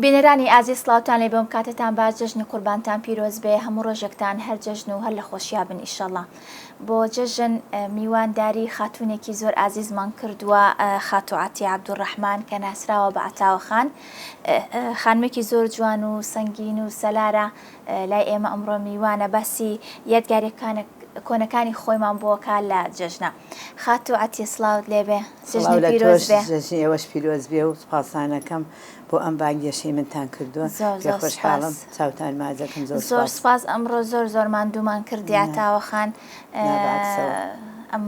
بینەرانی ئازیز سڵاوتان لێ بۆم کاتتان باش جەژنی قوربانتان پیرۆز بێ هەموو ڕۆژێکتان هەر جەژن و هەر لە خۆشییا بن ئیشەڵڵا بۆ جەژن میوانداری خاتوونێکی زۆر ئازیزمان کردووە خاتو عەتی عەبدوڕەحمان کە ناسراوە بە عەتاوەخان خانمێکی زۆر جوان و سەنگین و سەلارە لای ئێمە ئەمڕۆ میوانە باسی یادگاریەکانە کۆنەکانی خۆیمان بۆکە لە جەژنە خاتو عەتی سڵاوت لێبێ جەژنی پیرۆز بێ جەژنی ئێوەش پیرۆز بێ و سوپاسانەکەم بۆ ئەم بانگێشەی منتان کردووە خۆشحاڵم چاوتان مازەکەم زۆر سپاس ئەمڕۆ زۆر زۆرمان دوومان کردی عەتاوەخان ئەم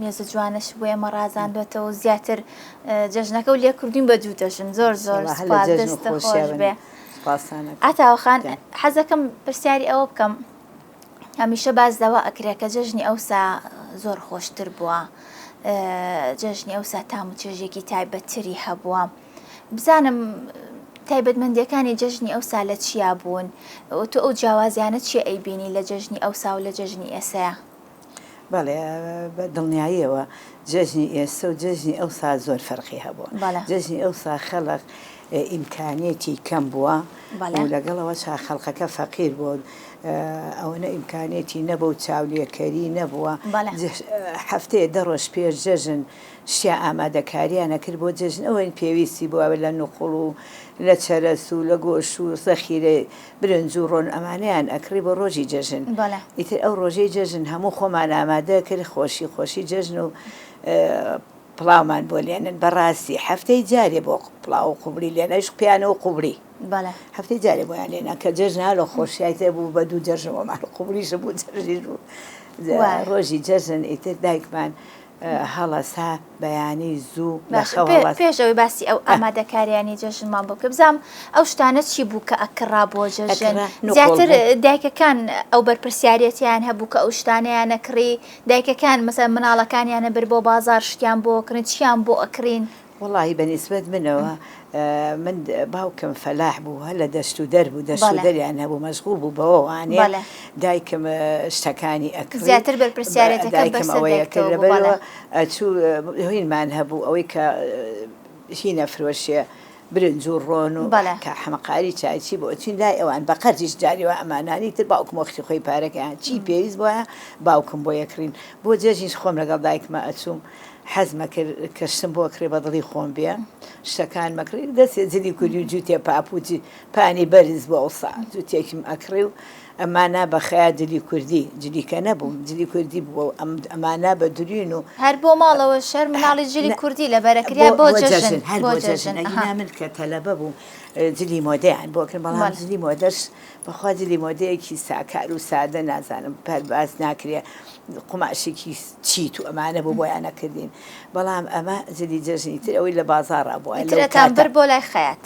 مێزە جوانش بۆ ئێمە ڕازاندوێتەوە و زیاتر جەژنەکە و لێ کردوین بە دوو دەژن زۆر زۆر سپاس دەستە خۆش بێ عەتاوەخان حەزەکەم پرسیاری ئەوە بکەم هەمیشە باز داوا ئەکرێ کە جەژنی ئەوسا زۆر خۆشتر بووە جەژنی ئەوسا تام و چێژێکی تایبەتتری هەبووە بزانم تایبەتمەندیەکانی جەژنی ئەوسا لە چیا بوون تۆ ئەو جیاوازیانە چی ئەیبینی لە جەژنی ئەوسا و لە جەژنی ئێسەیە بەڵێ بە دڵنیاییەوە جەژنی ئێستا و جەژنی ئەوسا زۆر فەرقی هەبووە جەژنی ئەوسا خەڵق ئیمکانیەتی کەم بووە و لەگەڵەوە چا خەڵقەکە فەقیر بوو ئەوەنە ئیمکانێتی نەبوو و چاولێکەری نەبووە هەفتەیە دە ڕۆژ پێش جەژن شتیا ئامادەکاریانە کرد بۆ جەژن ئەوەی پێویستی بووە لە نوقوڵ و لە چەرەس و لە گۆش و زەخیرە برنج و ڕۆن ئەمانەیان ئەکری بۆ ڕۆژی جەژن ئیتر ئەو ڕۆژەی جەژن هەموو خۆمان ئامادە کرد خۆشی جەژن و پڵاومان بۆ لێنن بەڕاستی هەفتەی جارێ بۆ پڵاو و قوبری لێنەش پیانەوە قوبری هەفتەی جارێ بۆیان لێنە کە جەژنە لە خۆشیایتە بوو بە دوو جەژنەوەمان قوبریشە بوو جەژنی بوو ڕۆژی جەژن ئیتر دایکمان هەڵەسا بەیانی زوو پێشەوەی باسی ئەو ئامادەکاریانی جەژنمان بۆ کە بزانم ئەو شتانە چی بوو کە ئەکڕا بۆ جەژن زیاتر دایکەکان ئەو بەرپرسیارەتیان هەبوو کە ئەو شتانەیان نەکڕی دایکەکان مەسەڵەن مناڵەکانیانە بر بۆ بازار شتیان بۆ کڕن چیان بۆ ئەکڕین وڵی بەنسبەت منەوە من باوکم فەلاح بوو هە لە دەست و دەربوو دەست و دەریان هەبوو مەشغوڵ بوو بەوەوانێ دایکم شتەکانی ئەکرد زیاتر بەرپرسیارەتەکە بەسەر چوو هۆینمان هەبوو ئەوەی کە هی نەفرۆشێ برنج و ڕۆن و کە حەمەقاری چاچی بۆ چین لای ئەوان بە قەرجیش جاریەوە ئەمانانی تر باوکم وەختی خۆی پارەکەیان چی پێویست بۆە باوکم بۆ یەکرین بۆ جێژیش خۆم لەگەڵ دایکمە ئەچووم حەزمە کرد کەشتم بۆ کرێ بە دڵی خۆم بێ شتەکان مەکڕی دەستێ جلی کوردی و جووتێ پاپوتی پانی بەرز بۆ ئەوسا جووتێکم ئەکڕی و ئەمانە بە خەیا جلی کوردی جلیکە نەبوو جلی کوردی بووە ئەمانە بە درین و هەر بۆ ماڵەوە شەر مناڵی جلی کوردی لە بەرەکریا بۆ جەژن هەر بۆ جەژن ئەگینا من کە تەلەبە بوو جلی مۆدەیان بۆ کرد بەڵام جلی مۆدەش بەخوا جلی مۆدەیەکی ساکار و سادە نازانم پەرباز ناکرێ قماشێکی چیت و ئەمانە بۆ بۆیان نەکردین بەڵام ئەمە جلی جەژنی تر ئەوەی لە بازاڕا بووە بەر بۆ لای خەیات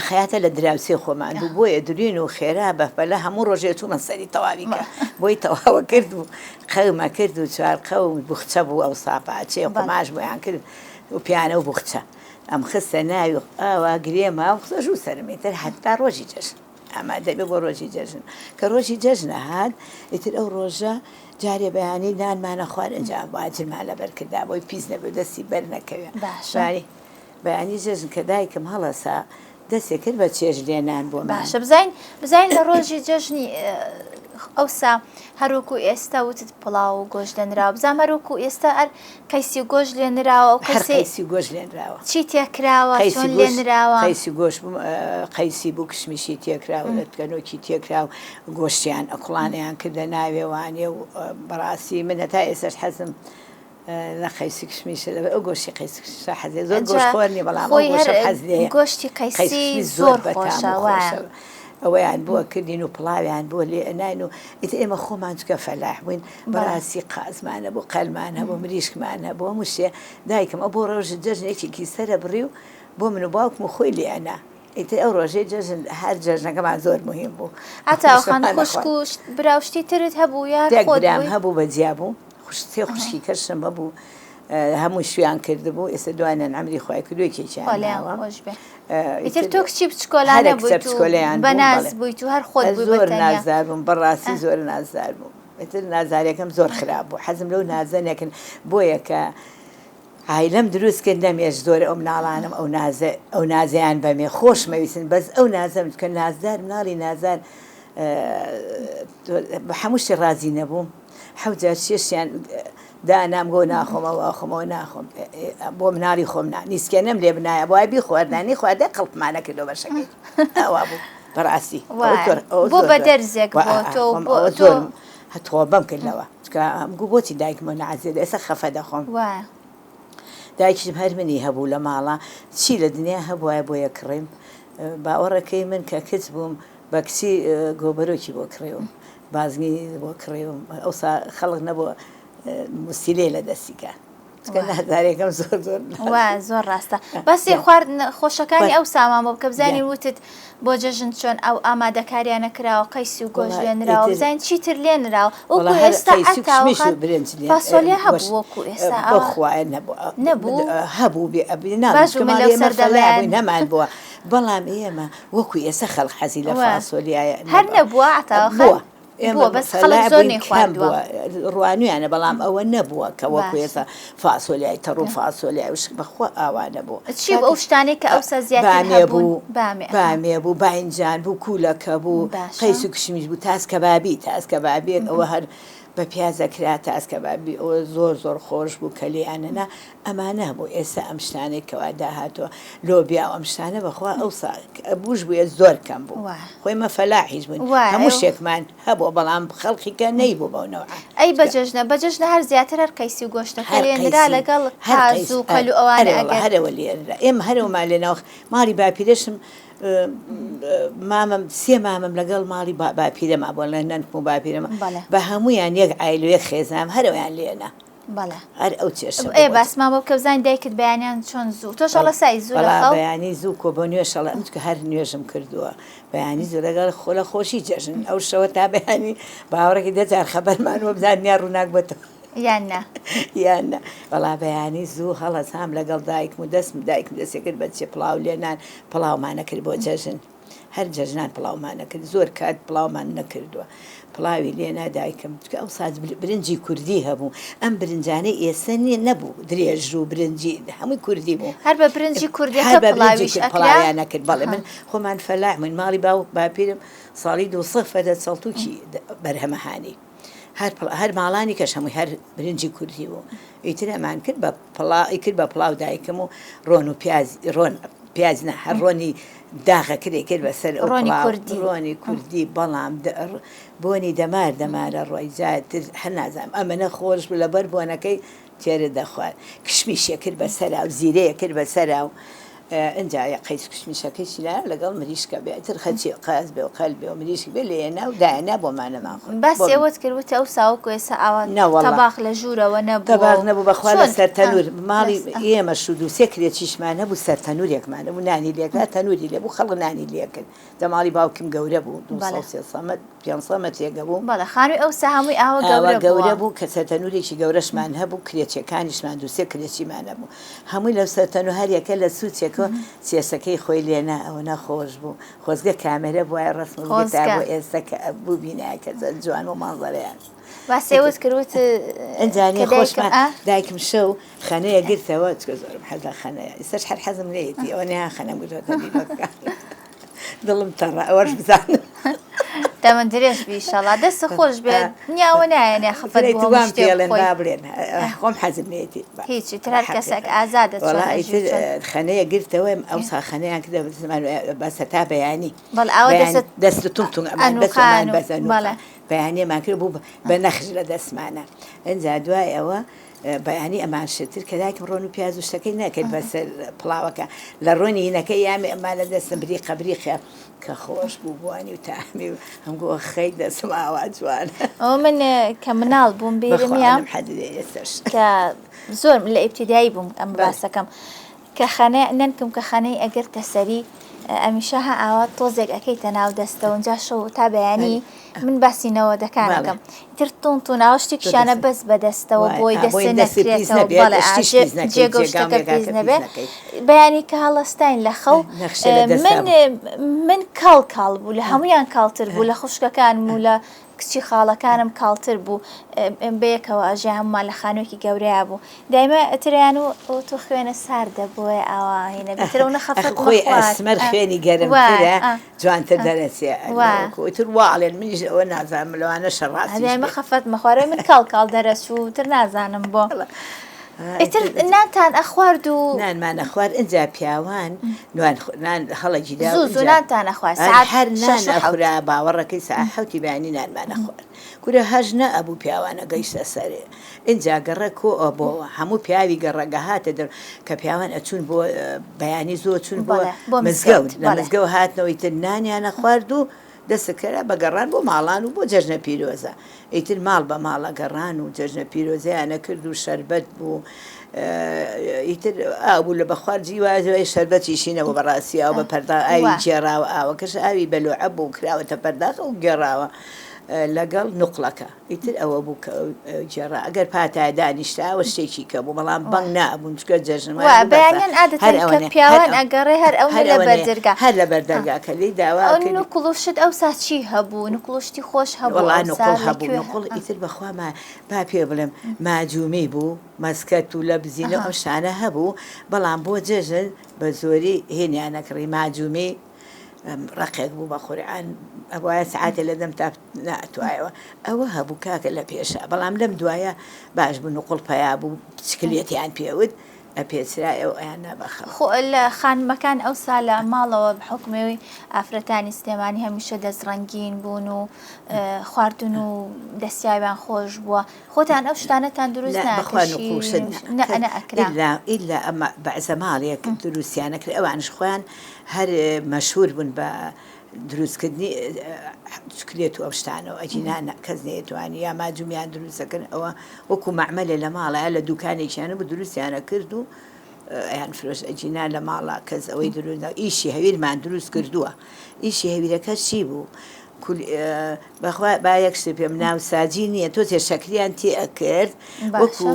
خەیاتە لە دراوسێ خۆمان بوو بۆیە درین و خێرا بەفەلە هەموو ڕۆژێ چوومە سەری تەواویکە بۆی تەواوە کرد و خەومە کرد و چوارقە و بوخچە بوو ئەو ساپاچێ قماش بۆیان کرد و پیانە و بوخچە ئەم خستە ناوی ئاوا گرێمە و خزەژ و سەرمێتر هەتا ڕۆژی جەژن ئەمە دەبێ بۆ ڕۆژی جەژن کە ڕۆژی جەژنە هات ئیتر ئەو ڕۆژە جارێ بەیانی نانمانە خوارد ئەنجام واجرمان لەبەرکردا بۆی پیس نەبێ دەستی بەر نەکەوێ بەیانی جەژن کە دایکم هەڵەسا دەستێ کرد بە چێژ لێنان بۆ باشە بزین لە ڕۆژی جەژنی ئەوسا هەروکو ئێستا وتت پڵاو و گۆشت لێنراوە بزانام هەروکو ئێستا ئەر کەیسی گۆشت لێنراوە کەیسی گۆشت لێنراوە چی تێکراوە چۆن لێنراوە قەیسی گۆشت قەیسی بوو کشمیشی تێکراوە لە تکەنۆکی تێکرا و گۆشتیان ئەکوڵانیان کردە ناوێوانێ و بەڕاستی من هەتا ئێستاش حەزم لە قەیسی کشمیشە ئەو گۆشتی قەیسی کشمیشە حەزێ زۆر گۆشت خۆرنی بەڵام حەز لێیە گۆشتی قەیسی زۆر بەتامە ئەوەیان بووە کردین و پڵاویان بۆ لێ ئەناین و ئیتر ئێمە خۆمان چکە فەلاح بووین بەڕاستی قازمانە بۆ قەلمان هەبوو مریشکمان هەبوو هەموو شتێ دایکم ئەو بۆ ڕۆژ جەژنێکێکی سەرە بڕی و بۆ من و باوکم و خۆی لێنە ئیتر ئەو ڕۆژەی جەژن هەر جەژنەکەمان زۆر مهم بوو ئەتاوەخان خوشک براوشتی ترت هەبوو یا خۆدام هەبوو بەجیا بوو سێ خوشکی کەشم هەبوو هەموو شویان کردبوو ئێستا دوانیان ئەمری خۆی کردوێکێکیانەوە ئیتر تۆ کچی بچکۆلانە بوویت بەناز بوویت و هەر خۆت زۆر نازدار بووم بەڕاستی زۆر نازدار بووم ئیتر نازاریەکەم زۆر خراپ بوو حەزم لەو نازانێکن بۆیە کە عیلەم دروست کرد نەمێش زۆر ئەو مناڵانم ئەو نازیان بەمێ خۆش مەویستن بەس ئەو نازەم کە نازدار مناڵی نازار بە هەموو شتێ ڕازی نەبووم حەوت شێشیان دانام گۆ ناخۆمەوە خۆمەوە ناخۆم بۆ مناڵی خۆم نیسکێنم لێ بنایە بۆ بی خواردانی خواردە قەڵپمانە کردەوە بەشەکەی ئەوە بوو بەڕاستی بۆ بە دەرزێک زۆر هەتۆ بەم کردەوە گو بۆچی دایکمە نعزیێت ئێستا خەفە دەخۆم دایکیشم هەر منی هەبوو لە ماڵە چی لە دنیا هەبووە بۆ یە کڕیم باوەڕەکەی من کە کچ بووم بە کچی گۆبەرۆکی بۆ کڕێوم بازنی بۆ کڕێوم ئەوسا خەڵک نەبووە موسیلێ لە دەستیکە نادارێکم زۆر زۆر ڕاستە بەسی خوارد خۆشەکانی ئەو سامان بۆ بکە بزانین وتت بۆ جەژن چۆن ئەو ئامادەکاریانە کراوە قەیسی و گۆژ لێنراوە بزانین چیتر لێنراوە وەکو ئێستا فاسۆلیا هەبوو وەکو ئێستا بەخوایە نەبوو هەبوو نەمان بووە بەڵام ئێمە وەکو ئێستا خەڵک حەزی لە فاسۆلیایە هەر نەبووە ئەتاوە ڕوانیانە بەڵام ئەوە نەبووە کە وەکو ئێستا فاسۆلیای تەڕوو فاسۆلیای وش بەخوا ئاوانە بوو چی ئەو شتانێک کە ئەوسا زیاتر بوو بامێ بوو باینجان بوو کوولەکە بوو قەیس و کشمیش بوو تاسکە بابی ئەوە هەر بە پیازەکرا تاسکەبابی ئەوە زۆر خۆش بوو کە لێیانەنا ئەمانە بوو ئێستا ئەم شتانێکەوە داهاتوە لۆبیا ئەم شتانە بەخوا ئەو بوش بووە زۆر کەم بوو خۆی مەفەلاحیش بوون هەموو شتێکمان هەبوو بەڵام خەڵقیکە نەیبوو بەونەوە ئەی بەجەژنە هەر زیاتر هەر قەیسی و گۆشتەکە لێنرا لەگەڵ کاز و کەلو ئەوانە هەرەوە لێنرا ئێمە هەرەوەمان لێنەوە ماڵی باپیرەشم مامەم سێ مامەم لەگەڵ ماڵی باپیرەما بۆ لە نەنکم و باپیرەمە بە هەمویان یەک ئایلویەک خێزام هەرەوەیان لێنە هەر ئەو چێشە باسمان بۆ بکە بزانین دایکت بەیانیان چۆن زوو تۆ شەڵە سای زوو لە خەڵ بەیانی زوو کۆ بۆ نوێ شەڵە ئەمچکە هەر نوێژم کردووە بەیانی زوو لەگەڵ خۆلە خۆشی جەژن ئەو شەوە تا بەیانی باوەڕێکی دەجار خەبەرمانوە بزانیا ڕووناک بێتەوە یانە بەڵا بەیانی زوو هەڵەسام لەگەڵ دایکم و دایکم دەستێکرد بەچێ پڵاو لێنان پڵاومانە کرد بۆ جەژن هەر جەژنان پڵاومانە کرد زۆر کات پڵاومان نەکردووە پڵاوی لێنا دایکم ئەو ساز برنجی کوردی هەبوو ئەم برنجانەی ئێستا نەبوو درێژ و برنجی هەمووی کوردی بوو هەر بە برنجی کوردیەکە پڵاویانە کرد بەڵێ من خۆمان فەلاح من ماڵی باپیرم ساڵی 200 سەڵتوکی بەرهەمەهانی هەر ماڵانی کەش هەمووی هەر برنجی کوردی بوو ئیتر ئەمان کرد بە پڵاو دایکم و ڕۆن و پیازنە هەر ڕۆنی داغە کرد بەسەر ڕۆنی کوردی بەڵام بۆنی دەمارە ڕۆی جاتر هەر نازانم ئەمەنە خۆش بوو لەبەر بۆنەکەی تێرە دەخوارد کشمیشە کرد بەسەرا و زیرەیە کرد بەسەرا و ئەجا قەیس کشمیشەکەی چیلا لەگەڵ مریشکە بێتر خەچی قاز بێ و قەل بێ و مریشکی بێ لێنا و داینا بۆمانەمان خۆ باسی ئەوەت کردوتە ئەو ساوەکو ئێستا ئەوە تەباق لە ژوورەوە نەبوو بەخوا لە سەر تەنور ماڵی ئێمە شود و سێ کرێکیشمان هەبوو سەر تەنورێکمان هەبوو نانی لێکرا تەنوری لێ بوو خەڵک نانی لێکرد دەماڵی باوکم گەورە بوو 500 تێگە بوو بەڵێ خانووی ئەوسا هەمووی ئاوە گەورە بوو کە سەر تەنورێکی گەورەشمان هەبوو کرێچەکانیشمان دو سێ کرێکیمان هەبوو هەمووی لەو سەر تەنور هەریەکە لە سووچێکەوە سێسەکەی خۆی لێنا ئەوە نەخۆش بوو خۆزگە کامێرە بووە ڕسمگەتا بۆ ئێستا کە بوو بینایکە جوان و مانزەرەیان باسێوت کردوت ئەنجانی خۆشمان دایکم شەو خەنەیە گرتەوە چکە زۆرم حەزا خەنەیە ئێستاش هەر حەزم لێیەتی ئەوە نیا خەنە گوتۆتە دڵم تەڕە ئەوەش بزانم دەمە درێژ بیشەڵا دەستە خۆش بێت نیاوە نایەنێ خەفەت بڵێن خۆم حەزم لێتی هیچی تر هەر کەسێک ئازادە خەنەیە گرتەوە ئەو ساخەنەیان کردە بەسە تا بەیانی بەڵ ئەوە دەست تونتون بەزەن بەیانیەمان کرد بوو بە نەخش لە دەستمانە ئەنجا دوای ئەوە بەیانی ئەمان شتر کە دایکم ڕۆن و پیاز و شتەکەی نەکرد بەسەر پڵاوەکە لە ڕۆنی هینەکەی یامی ئەمان لە دەستم بریقە کە خۆش بوو بوانی و تامی و هەمگووە خەی دەسم ئاوا جوانە ئەو من کە مناڵ بووم بیرم یام کە زۆر لە ئیبتیدایی بووم ئەم باسەکەم کە نەنکم کە خانەی ئەگرتە سەری ئەمیشە ها ئاوا تۆزێک ئەەکەیتە ناو دەستەوە جا شەو تا بەیانی من باسینەوە دەکانەکەم ئیتر تونتون ناوە شتێکیشانە بەس بەدەستەوە بۆی دەستێ نەکرێتەوە بەڵێ جێگە شتەکە پێز نەبێ بەیانی کە هەڵەستاین لە خەو من کاڵ بوو لە هەمویان کاڵتر بوو لە خوشکەکان و لە کچی خاڵەکانم کاڵتر بوو بەیەکەوە ئەژێ هەمومان لە خانوویەکی گەورەیە بوو دایمە ئەتریان و تۆ خوێنە ساردە بۆیە ئاواهینە بێترە و نەخەفەت خۆی ئەسمەر خوێنی گەرمترە جوانتر دەرەچێ تر واڵێن منیش ئەوە نازانم لەوانە شەڕاستی دایمە خەفەت مەخوارەوەی من کاڵ دەرەچ و تر نازانم بۆ ئیتر نانتان ئەخوارد و نانمانە خوارد ئەجا پیاوان هەڵەگیدا زوو نانتان ئەخوارد هەر نان ئەخورا باوەڕەکەی ساعت حەوتی بەیانی نانمانە خوارد کورە هەژ نەئەبوو پیاوانە گەیشتە سەرێ ئینجا گەڕە کۆ ئەبەوە هەموو پیاوی گەڕەگە هاتە دەر کە پیاوان ئەچوون بۆ بەیانی زۆر چوون بۆ مزگەوت لە مزگەوت هاتنەوەی تر نانیانە خوارد و دەستکرا بە گەڕان بۆ ماڵان و بۆ جەژنە پیرۆزە ئیتر ماڵ بە ماڵە گەڕان و جەژنە پیرۆزیانە کرد و شەربەت بوو ئیتر ئابوو لە بەخوار جیوازەوەی شەربەتیشینەوە بەڕاستیەوە بە پەردا ئاوی جێراوە ئاوەکەش ئاوی بەلوعە بوو کراوەتە پەرداخە و گێڕاوە لەگەڵ نوقلەکە ئیتر ئەوە بوو کە جێڕا ئەگەر پاتای دانیشتاوە شتێکی کە بوو بەڵام بەنگ نابوون چکە جەژنمان بەیانیان ئادەتەن کە پیاوان ئەگەڕێ هەر ئەو لە بەردەرگا هەر لە بەردەرگاکە لی داوا نوقڵوشت ئەو ساچی هەبوو نوقڵشتی خۆش هەبوو وەڵا نوقڵ هەبوو نوقڵ ئیتر بەخوا با پێ بڵێم ماجوومی بوو مەسکەت و لە بزینە ئەو شانە هەبوو بەڵام بۆ جێژن بە زۆری هێنیانەکڕی ماجوومی ڕقێک بوو بە خورعان ئەوە سعاتێ لە دەم تا ناتوایەوە ئەوە هەبوو کاکە لە پێشە بەڵام لەم دوایە باش بوو نوقڵ پیا بوو چکلێتیان پێوت ئەپێچرا ئەو ئەیان نەبەخە لە خانمەکان ئەو سا لە ماڵەوە بحکمەوەی ئافرەتانی سلێمانی هەمیشە دەستڕەنگین بوون و خواردن و دەستیاویان خۆش بووە خۆتان ئەو شتانەتان دروست ئیلا ئەمە بەعزە ماڵێک دروستیانەکرد ئەوانش خۆیان هەر مەشهور بوون بە دروستکردنی چکلێت و ئەو شتانەوە ئەجینانە کەس نێتوانی یا ماجوومیان دروستەکەن ئەوە وەکو مەعمەلێ لە ماڵە لە دوکانێکیانە بە دروستیانە کرد و ئەیان فرۆش ئەجینا لە ماڵە کەس ئەوەی دروست ئیشی هەویرمان دروست کردووە ئیشی هەویرەکە چی بوو بەخوا با یەکشتە پێم ناوساجی نییە تۆ تێشەکریان تێ ئەکرد وەکو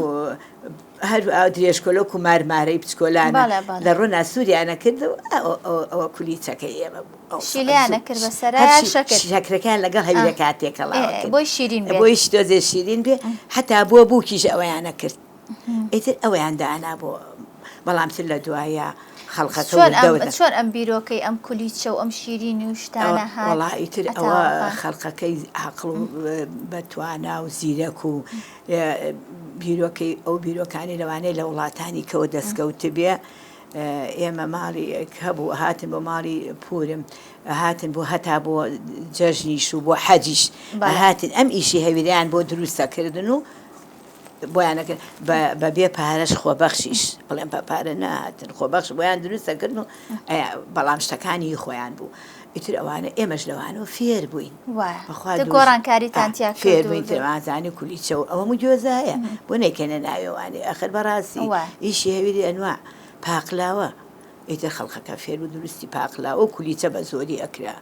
هەر درێژکۆلۆک و مارمارەی بچکۆلانە لە ڕۆنا سووریانە کرد و ئەوە کولیچەکە ئێمە بوو شیلیانە کرد بەسەر شەکرەکان لەگەڵ هەویرە کاتێکەڵاوە بۆی شیرین بۆی شتۆزێ شیرین بێ حتا بووە بووکیش ئەوەیانە کرد ئیتر ئەوەیان دانا بۆ بەڵامتر لە دوایە چۆن ئەم بیرۆکەی ئەم کولیچە و ئەم شیرینی و شتانە وەڵا ئیتر ئەوە خەڵقەکەی عەقڵ و بەتوانا و زیرەک و بیرۆکەی ئەو بیرۆکانی لەوانەیە لە وڵاتانی کەوە دەستکەوت بێ ئێمە ماڵی هەبوو هاتن بۆ ماڵی پورم هاتن بۆ هەتا بۆ جەژنیش و بۆ حەجیش هاتن ئەم ئیشی هەویریان بۆ دروستەکردن و بۆیانەکرد بەبێ پارەش خۆبەخشیش بڵێن پارە نهاتن خۆبەخش بۆیان دروستەکردن و بەڵام شتەکانی خۆیان بوو ئیتر ئەوانە ئێمەش لەوانەوە فێر بووین گۆڕانکاریتان فێر بووین تەمازانی کولیچە و ئەوە گوێزایە بۆ نەکەنە ناوێوانێ ئەخر بەڕاستی ئیشی هەویری ئەنوا پاقلاوە ئیتر خەڵقەکە فێر و دروستی پاقلاوە و کولیچە بە زۆری ئەکرا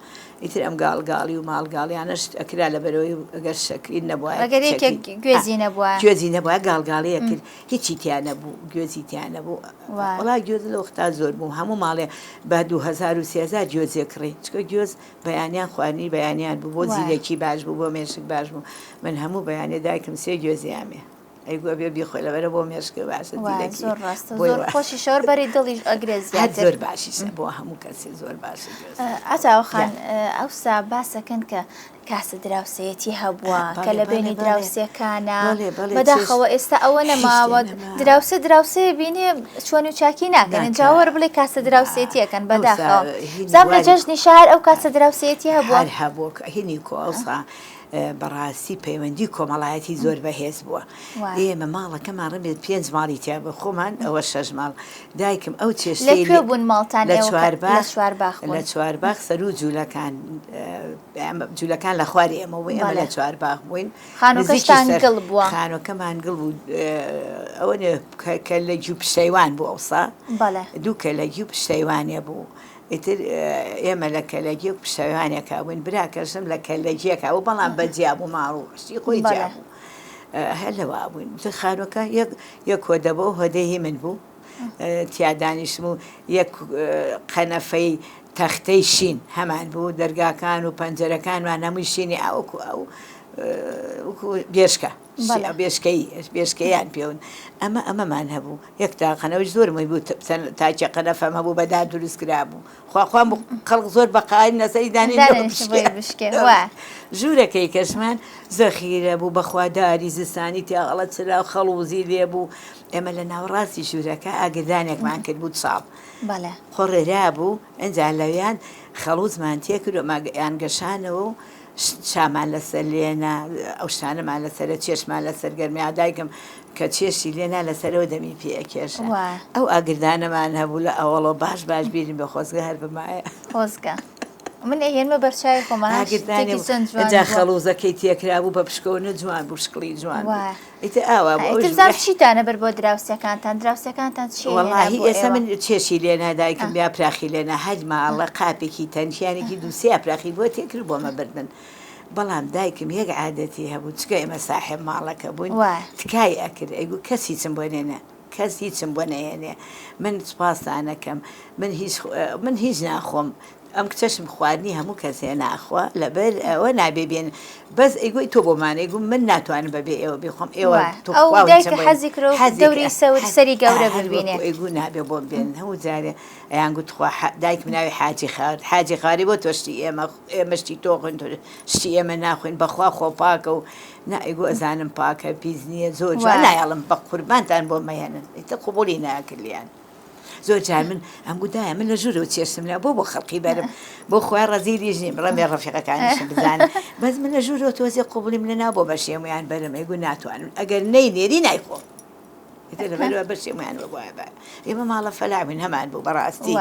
ئیتر ئەم گاڵگاڵی و ماڵگاڵیانەش ئەکرا لە بەرەوەی ئەگەر شەکرین نەبووە گوێزی نەبووە گاڵگاڵیە کرد هیچی تیان نەبوو گوێزی تیان نەبوو وڵا گوێز لە وەختا زۆر بوو هەموو ماڵێ بە 2013 گوێزێ کڕی چکە گوێز بەیانیان خواردنی بەیانیان بوو بۆ زیرەکی باش بوو بۆ مێشک باش بوو من هەموو بەیانێ دایکم سێ گوێزیامێ ئەیگوە بێ بیخۆی لەبەرە بۆ مێشکە باشە زۆر خۆشی شەوەر بەری دڵی ئەگرێز زۆر باشیشە بۆ هەموو کەسی زۆر باشە ئەتاوەخان ئەوسا باسەکەن کە کاسە دراوسەتی هەبووە کە لە بینی دراوسەکانە بەداخەوە ئێستا ئەوە نەماوە دراوسێ بینێ چۆنی و چاکی ناکەن جاوەڕ بڵێ کاسە دراوسێتیەکەن بەداخەوە زام لە جەژنی شار ئەو کاسە دراوسێتی هەبووە هینی کۆسا بەڕاستی پەیوەندی کۆمەڵایەتی زۆر بەهێز بووە ئێمە ماڵەکەمان ڕبێت 5 ماڵی تیا بە خۆمان ئەوە 6 ماڵ دایکم ئەو چێشتەی بوون ماڵتان لە چوارباخ سەر و جوولەکان لە خواری ئێمە بووین ئەمە لە چوارباخ بووین خانۆکەمان گڵ بوو ئەوە کە لە گیو پشتەیوان بوو ئەوسا دووکە لە گیو پشتەیوانێ بوو ئیتر ئێمە لە کەلەگی و پشەوانێکا بووین براکەشم لە کەلەگیەکە و بەڵام بەجیابوو ماڕووشتی خۆی جیابوو هەلەوا بووین خانوەکە یەک کۆدەبەوە هۆدەهی من بوو تیادانیشم و یەک قەنەفەی تەختەی شین هەمان بوو دەرگاکان و پەنجەرەکانمان هەمووی شینی ئاوکو ئەو بێشکە بێشکەیان پێون ئەمەمان هەبوو یەک تاقەنەوەی زۆرمەی بوو تاکە قەنەفەم هەبوو بەدا دروست کرا بوو خواخوام خەڵک زۆر بەقاین لەسەری دانی ژوورەکەی کەسمان زەخیرە بوو بەخواداری زستانی تیاڵەت چرا و خەڵوزی لێ بوو ئێمە لە ناوەڕاستی ژوورەکە ئاگدانێکمان کرد بوو ساڵ خۆڕێرا بوو ئەنجا لەویان خەڵوزمان تێ کرد یان گەشانەوە و شامان لەسەر لێنە ئەو شانەمان لەسەرە چێشمان لەسەر گەرمیا دایکم کە چێشی لێنا لەسەرەوە دەمی پێکێشە ئەو ئاگردانەمان هەبوو لە ئەوڵۆ باش بیرین بە خۆزگە هەر بمایە خۆزگە من ئێمە بەرچاوی خۆمانجا خەڵوزەکەی تێکرا بوو بە پشکەوە جوان بوو شکڵی جوان چیتانە بەر بۆ دراوسەکانتان دراوسەکانتان وڵی ئێستا من چێشی لێنە دایکم بیا پراخی لێنە هەج ماڵە قاپێکی تەنشیانێکی دووسیا پراخی بۆ تێکرد بۆمە بردن بەڵام دایکم یەک عادەتی هەبوو چکە ئێمە ساحب ماڵەکە بووین تکای ئەکرد ئەیگو کەسی چم بۆ نێنە کەس هیچم بۆ نەهێنێ من سپاسانەکەم من هیچ ناخۆم ئەم کچەشم خواردنی هەموو کەسێ ناخوا لەبەر ئەوە نابێبێن بەس ئەیگوی تۆ بۆمانەیگو من ناتوانم بەبێ ئێوە بخۆم ئێوە حەزی کرۆ دەوری سەری گەورە ببینێ ئەیگو نابێ بۆ بێن هەموو جارێ ئەیان گوت دایکم ناوی حاجی خاری بۆ تۆشتی ئێمەشتی تۆخن شتی ئێمە ناخوێن بەخوا خۆپاکە و ئەیگو ئەزانم پاکە پیس نییە زۆر جوان نایڵم بە قوربانتان بۆ مەهێنن ئیتە قوبولی ناکردیان زۆر جار من ئەم گودایە من لە ژوورەوە چێشتم لە بۆ خەڵقی بەرم بۆ خۆیان ڕەزیلیش نیم ڕەمێ ڕەفیقەکانیشم بزانم بەس من لە ژوورەوە تۆزی قوبوڵیم لەناو بۆ بەشێمویان بەرم ئەیگو ناتوانم ئەگەر نەینێری نایخۆم لەبەرەوە بەشێمویان بۆە بە ئێمە ماڵە فەلاوین هەمان بوو بەڕاستی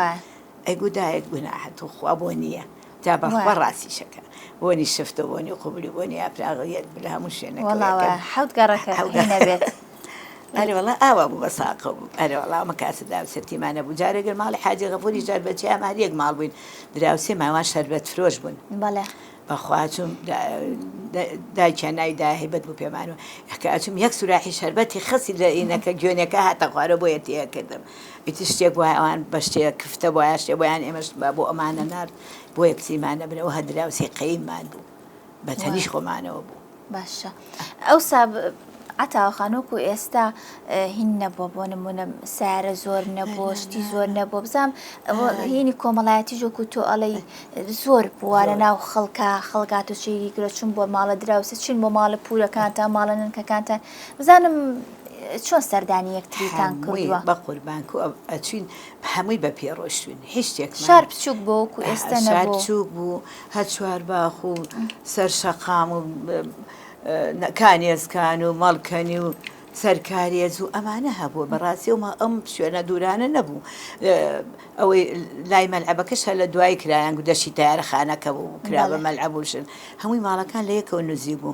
ئەیگو دایەک گوناحەت و خوا بۆ نییە تا بەخوا ڕاستیشەکە بۆنی شفتە بۆنی قوبولی بۆنی ئاپراغەت بلە هەموو شوێنەوە حەوت گەڕەکە نەبێت ئەرێوەڵا ئاوا بوو بە ساقە بوو ئەرێوەڵا ئەمە کاسە دراوسەتیمانە بوو جارێگەر ماڵی حاجی غەفوری جار بەچی ئەمان یەک ماڵ بووین دراوسێ ماوان شەربەت فرۆش بوون بەخوا چوم دایکیان ناوی داهیبەت بوو پێمانەوە کە ئەچوم یەک سوراحی شەربەتی خەسی لە ئینەکە گوێنەکە هاتە خوارە بۆ یەتیەکردم ئیتی شتێک وایە ئەوان بە شتێک کفتە بۆە شتێ بۆیان ئێمەش بۆ ئەمانە نرد بۆ یەکچیمانە بنەوە هە دراوسێ قەیممان بوو بە تەنیش خۆمانەوە بوو باشە ئەو ساب ئەتاوەخانۆکو ئێستا هین نەبووە بۆ نمونە سارە زۆر نەبوو شتی زۆر نەبوو بزانام هینی کۆمەڵایەتی ژۆکو تۆ ئەڵەی زۆر بوارە ناو خەڵکات و چیری گرە چون بۆ ماڵە دراوسە چین بۆ ماڵە پورەکانتان ماڵە ننکەکانتان بزانم چۆن سەردانی یەکتریتان کردووە بە قوربانکو ئەچین هەمووی بە پێڕۆشتوین هیچ شتێک شار بچووک بۆ وەکو ئێستا نەبوو چووک بوو هە چوارباخ و سەر شەقام و کانێزکان و مەڵکەنی و سەرکارێز و ئەمانە هەبوو بەڕاستی و ئەم شوێنە دوورانە نەبوو ئەوەی لای مەلعەبەکەش هە لە دوای کرایان دەشی تارەخانەکە بوو کرا بە مەلعەبووشن هەمووی ماڵەکان لە یەکەوە نووزی بوو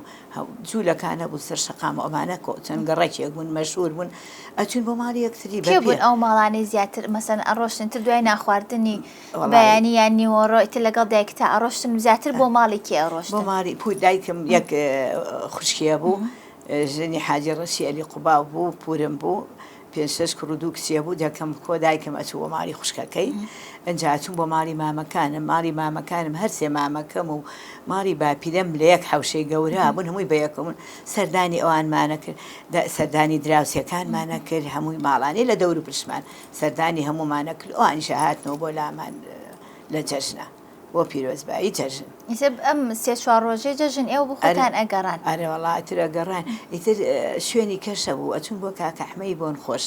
جوولەکانە بوو سەر شەقام و ئەمانە چەند گەڕێکێک بوون مەشهور بوون ئەچون بۆ ماڵی یەکتری کێ بوون ئەو ماڵانەی زیاتر مەسەن ئەڕۆشتن تر دوای ناخواردنی بەیانی یان نیوەڕۆ ئیتر لەگەڵ دایکتا ئەڕۆشتن زیاتر بۆ ماڵی کێ ئەڕۆشتن بۆ ماڵی پوی دایکم یەک خوشکیە بوو ژنی حاجی ڕەشی ئەلی قوباو بوو پورم بوو پێ6 کوڕ و 2 کچێ بوو دەکەم کۆ دایکم ئەچوو بۆ ماڵی خوشکەکەی ئەنجا چوون بۆ ماڵی مامەکانم هەر سێ مامەکەم و ماڵی باپیرەم لە یەک حەوشەی گەورە بوون هەمووی بە یەکەمون سەردانی ئەوانمانە کرد سەردانی دراوسەکانمانە کرد هەمووی ماڵانی لە دەور و پشمان سەردانی هەموومانە کرد ئەوانیشە هاتنەوە بۆ لامان لە جەژنە بۆ پیرۆزبایی جەژن ئەم سێ چوار ڕۆژەی جەژن ئێوە بخۆتان ئەگەڕان ئەرێ وەڵا ئیتر ئەگەڕان ئیتر شوێنی کەشە بوو ئەچون بۆ کاکە ئەحمەی بۆن خۆش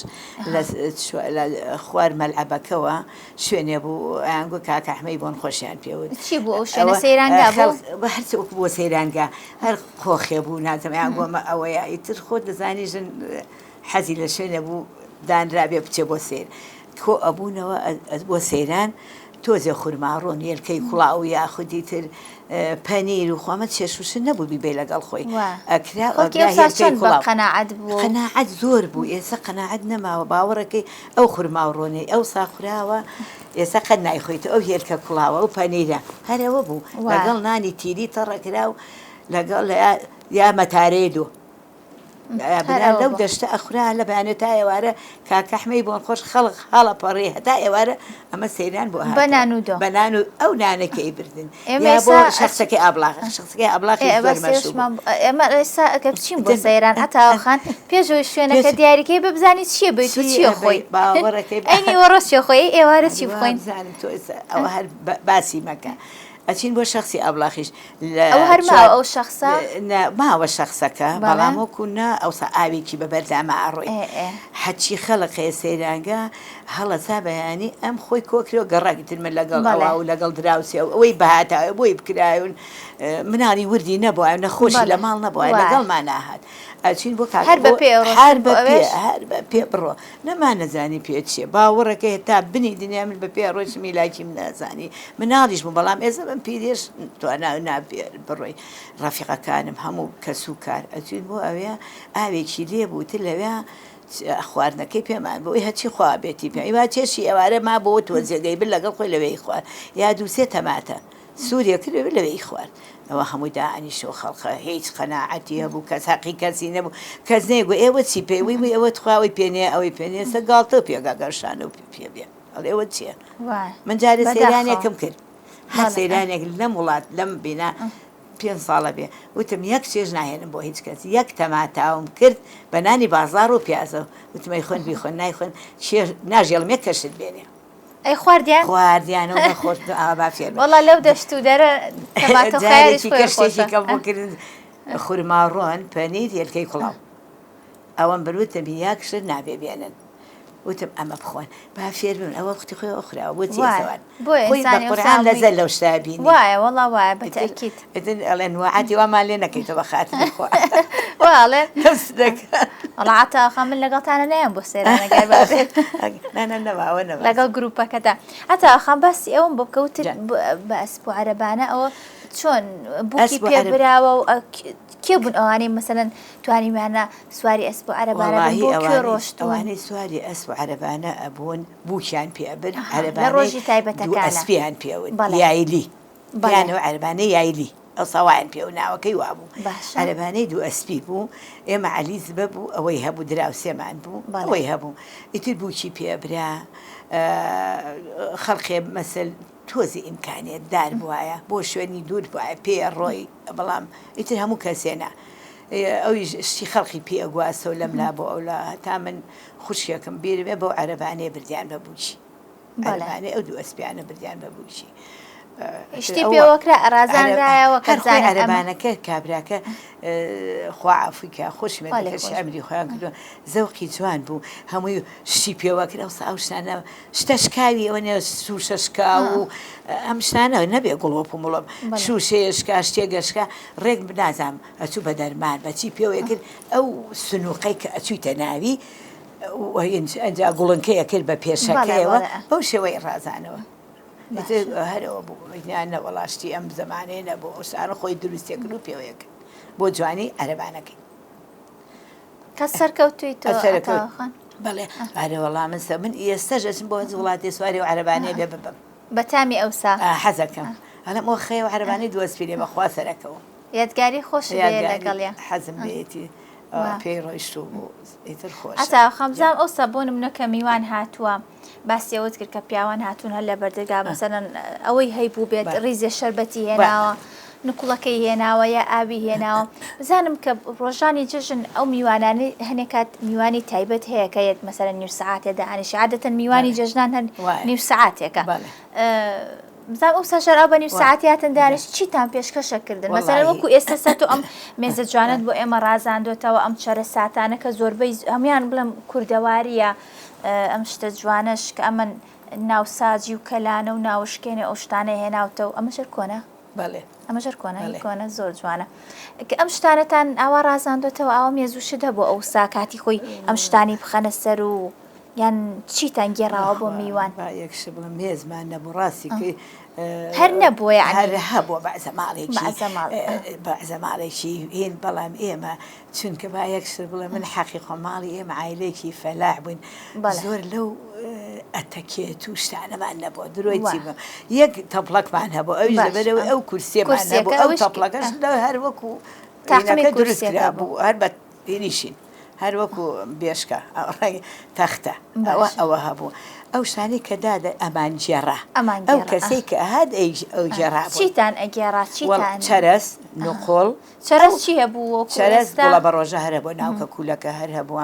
لە خوار مەلعەبەکەوە شوێنێ بوو ئەیانگو کاکە ئەحمەی بۆن خۆشیان پێوت چی بوو ئەو شوێنە سەیرانگا بوو بە هەرچ وەکو بۆ سەیرانگا هەر خۆخێ بوو نازم ئەیان گۆمە ئەوەیە ئیتر خۆت دەزانی ژن حەزی لە شوێنە بوو دانرابێ بچێ بۆ سیر کۆ ئەبوونەوە بۆ سەیران تۆزێ خورماڕۆن هێلکەی کوڵاو یاخودی تر پەنیر و خۆمە چێشوشن نەبوو بێ لەگەڵ خۆی قەناعەت زۆر بوو ئێستا قەناعەت نەماوە باوەڕەکەی ئەو خورماڕۆنەی ئەو ساخراوە ئێستا قەت نایخۆیتە ئەو هێلکە کوڵاوە و پەنیرە هەرەوە بوو لەگەڵ نانی تیری تەڕەکرا و لەگەڵ یا مەتارێدۆ لەو دەشتە ئەخورا لە بەیانێت تا ئێوارە کاکەحمەی بۆن خۆش خەڵق هەڵە پەڕێ هەتا ئێوارە ئەمە سەیران بۆ بەنان و ئەو نانەکەی بردن بۆ شخصەکەی ئابلاغ شخصەکەی ئابلاغی ئێمە ئێستا ئەگە بچین بۆ سەیران هەتاوەخان پێشەوەی شوێنەکە دیاریکەی ببزانی چییە بێت چیە خۆی باوەڕەکەی ئەینی وەڕۆستی خۆی ئێوارە چی بخۆین بزانم تۆ ئەوە هەر باسی مەکە ئەچین بۆ شخصی ئابلاغیش ئەو هەرماوە ئەو شخصە ماوە شخصەکە بەڵام وەکونا ئەوسا ئاوێکی بە بەردامە ئاڕۆی حەچی خەڵقێ سەیرانگە هەڵەسا بەیانی ئەم خۆی کۆکرێەوە گەڕاگتر من لەگەڵ ئەوە و لەگەڵ دراوسێ ئەوەی بەهاتاوە بۆی بکرایون منانی وردی نەبووە نەخۆشی لە ماڵ نەبووە لەگەڵمان ناهات ئەچین بۆ هەر بە پێ بڕۆ نەمان نەزانی پێ چیە باوەڕەکە تا بنی دنیا من بە پێ ڕۆژ میلاکی من نازانی مناڵیش بوو بەڵام ئێزە بم پیرێش توانە نابێ بڕۆی ڕەفیقەکانم هەموو کەس و کار ئەچین بۆ ئەوەیە ئاوێکی لێبووتر لەوێ خواردنەکەی پێمان بۆی هەچی خوا بێتی پێ وا چێشی ئێوارە ما بۆ تۆ جێگەی بر لەگەڵ خۆی لەوەی خوارد یا دووسێ تەماتە سووریا کرد لەوەی خوارد ئەوە هەمووی داعانیشۆ خەڵقە هیچ قەناعەتی هەبوو کەس حەقی کەسی نەبوو کەس نێگو ئێوە چی پێوی ئەوە تخواوی پێنێ ئەوەی پێنێسە گاڵتە پێگا گەڕشانە و پێ بێ ئەوە چییە من جارە سەیرانێکم کرد هەر سەیرانێک لەم وڵات لەم بینە 5 ساڵە بێ وتم یەک چێژ ناهێنم بۆ هیچ کەس یەک تەماتاوم کرد بە نانی بازار و پیازە وتمەی خۆن بیخۆن نایخۆن ناژێڵمێ کەشت بێنێ ئەی خواردیان خواردیانەوە خۆش بافێر وەڵا لەو دەشت و دەرە کەشتێکی کەم بۆ کردن خورماڕۆن پەنیر هێلکەی کوڵاو ئەوەم بروتم یەکشت نابێ بێنن وتم ئەمە بخۆن با فێر بن ئەوە وقتی خۆی ئەخراوە بۆ تێزەوان خۆی بە قورئان لەزەر لەو شتا بینی وایە وەڵا وایە بەتەکید ئەڵێن وعاتی وامان لێ نەکەیتەوە بە خاتر بخوا واڵێ وەڵا عەتاقا من لەگەڵتانە نەیەم بۆ سەیرانەگەر بابێت لەگەڵ گروپەکەدا عەتاقا باسی ئەوم بۆ بکەوتر بە ئەسپ و عەرەبانە ئەوە چۆن بووکی پێبراوە و کێ بوون ئەوانەی مەسەلەن توانیمانە سواری ئەسپ و عەرەبانە بۆ کێ ڕۆشتوون ئەوانەی سواری ئەسپ و عەرەبانە ئەبوون بووکیان پێبن لە ڕۆژی تایبەتەکانە ئەسپیان پێون یایلی یانەوە عەرەبانەی یایلی ئەو سەوایان پێ و ناوەکەی وابوو عەرەبانەی دوو ئەسپی بوو ئێمە عەلیز بەبوو ئەوەی هەبوو دراوسێمان بوو ئەوەی هەبوو ئیتر بووکی پێبرا خەڵقێ مەسەل تۆزی ئیمکانێت دار بواە بۆ شوێنی دوور وایە پێ ڕۆی بەڵام ئیتر هەموو کەسێنە ئەوی شتی خەڵقی پێ ئەگواسە و لەملا بۆ ئەولا تا من خوشکێکم بیرێ بۆ عەرەبانەیە بردیان بە بووکی عەرەبانەی ئەو دوو ئەسپیانە بردیان بە بووکی شتی پێوەکرا ئەرازانرایەوە کەرخۆی عەرەبانەکە کابراکە خوا عەفویکە خۆشمێنەکە ئەمری خۆیان کردووە زەوقی جوان بوو هەمووی شتی پێوەکرا و ئەو شتانە شتە شکاوی ئەوە نێ سووشە شکا و ئەم شتانە نەبێ گوڵۆپ و مڵۆپ شووشەیەشکا شتێگەشکا ڕێک بنازام ئەچوو بە دەرمان بەچی پێوەیە کرد ئەو سنووقەی کە ئەچوویتە ناوی ئەنجا گوڵنکەیە کرد بە پێشەکەیەوە بەو شێوەی ڕازانەوە هەرەوە بوو نەوەڵاشتی ئەم زمانەیە نەبوو ئەوسانە خۆی دروستێکن و پێوەیەکە بۆ جوانی عەرەبانەکەی کەس سەرکەوتووی تۆ بەڵێ ئارێوەڵام من ئێستەژەچم بۆ وڵاتی سواری و عەرەبانەیە بێ ببم بەتامی ئەوسا حەزەکەم هەڵم ئەو خەیە و عەرەبانەی دووەسپیرێ بەخوا سەرەکەەوە یادگاری خۆش لەگەڵیان حەزم بێتی پێی ڕۆیشت و ئیتر خۆش ئەتا خەمزان ئەوسا بۆ نمونەکە میوان هاتووە باسی ئەوت کرد کە پیاوان هاتوون هەر لە بەردەرگا مەسەلەن ئەوەی هەیبوو بێت ڕیزێ شەربەتی هێناوە نکوڵەکەی هێناوە یا ئاوی هێناوە بزانم کە ڕۆژانی جژن ئەو میوانانی هەنێکات میوانی تایبەت هەیە کە مەسەلەن نیر سەعاتێدا هەنیشی عادەتەن میوانی جژنان هەن نیر سەعاتێکە بزانم ئەو سەژەر ئەو بە نیر سەعاتیاتن دانیش چیتان پێشکەشە کردن مەسەلەن وەکو ئێستا سەت و ئەم مێزە جوانت بۆ ئێمە ڕازاندوێتەوە ئەم چەرە ساتانە کە زۆربەی هەمویان بڵێم کوردەواریە ئەم شتە جوانش کە ئەمە ناوساجی و کەلانە و ناوشکێنێ ئەو شتانە هێناوتە و ئەمەشر کۆنە ئەمەژەر کۆنە زۆر جوانە ئەم شتانەتان ئاوا ڕازاندوێتەوە ئاوا مێزوشت هەبوو ئەو ساکاتی خۆی ئەم شتانی بخەنە سەر و یان چیتان گێڕاوە بۆ میوان یەکش بڵم هێزمان نەبوو ڕاستیکەی هەر نەبووە هەر هەبووە بەعزە ماڵێکی هین بەڵام ئێمە چونکە با یەکش بڵێ من حەقی خۆماڵی ئێمە عیلێکی فەلاح بووین زۆر لەو ئەتەکێت و شتانەمان نەبووە درۆی چی بە یەک تەپڵەکمان هەبوو ئەوش لەبەرەوەی ئەو کورسێمان هەبوو ئەو تەپڵەکەش لە هەر وەکو دروست کرا بوو هەر بە هێنیشین هەر وەکو بێشکە تەختە ئەوە هەبوو ئەو شانەی کە دادە ئەمان جێڕا ئەو کەسەی کە هات ئەو جێڕا چیتان ئەگێڕا چیتان چەرەس نوقۆڵ چەرەس چی هەبوو چەرەس گوڵە بە ڕۆژە هەر بۆ ناوکە کوولەکە هەر هەبووە